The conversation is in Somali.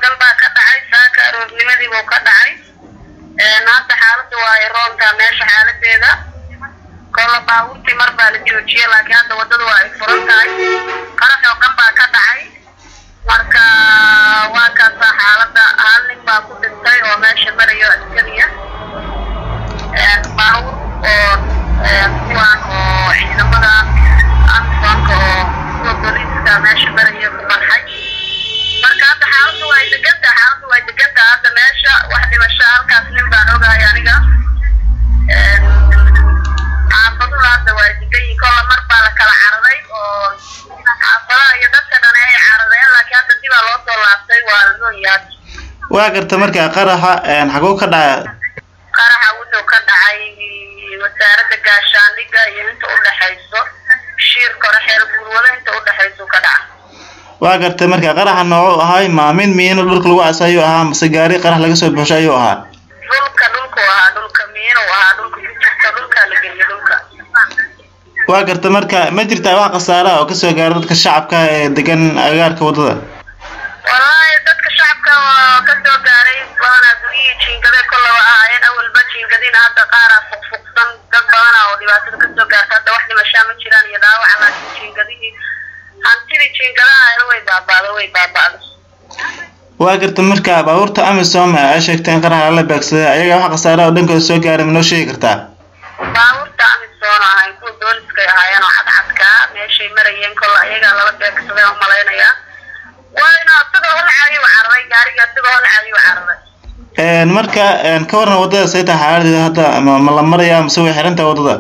xooggan baa ka dhacay saaka aroornimadii buu ka dhacay hadda xaaladdu waa iroonta meesha xaaladeeda kolla baabuurtii mar baa la joojiyey laakiin hadda waddadu waa ay furan tahay qarax xooggan baa ka dhacay marka waa kaasaa xaaladda hal nin baa ku dhintay oo meesha marayo askariya baabuur oo kuwaan oo ciidamada amsoonka oo kuwa booliiska meesha marayo ku qarxay marka hadda xaaladdu way deganta hadda meesha wax dhimasho halkaas nin baan ogahay aniga xaafaduna hadda waa degayiin kolla mar baa la kala cararay oo xaafadaha iyo dadka dhan ay caradeen laakiin hadda dibaa loo soo laabtay waa la nooyaad waa garta markaa qaraxa xaguu ka dhacay qaraxa wuxuu ka dhacay wasaaradda gaashaandhigga iyo inta u dhaxayso shiir kore xeel gurwada inta u dhaxayso ka dhacay waa garta markaa qaraxa noocuu ahay maamin miino dhulka lagu casayuu ahaa mase gaari qarax laga soo buuxshay ayuu ahaa dhulka miino ahaa dhulka ku jirta dhulka la geliyo dhulka waa garta marka ma jirtaa wax khasaara oo kasoo gaara dadka shacabka ee degan agagaarka waddada wallaahi dadka shacabka oo kasoo gaaray badanaa guryihii jiingade kollaba ahaayeen awalba jiingadina hadda qaaraa fuqfuqsan dad badanaa oo dhibaatada kasoo gaarta hadda wax dhimashaa ma jiraan iyo dhaawaca laakiin jiingadihii hantidii jiingadaha way baaba'day waa garta marka baabuurta amisom ay sheegteen qaraxa la beegsaday ayaga wax khasaara oo dhankooda soo gaaray ma noo sheegi kartaa baabuurta amisom ahayn kuwa booliskay ahaayeen oo cadcadkaa meeshay marayeen kolla ayagaa lala beegsaday oo malaynayaa waana sidoo holcaayuu cararay gaariga sidoo holcaayuu cararay marka ka waran waddada say tahay xaaladeeda hadda ma la marayaa mase way xiran tahay waddada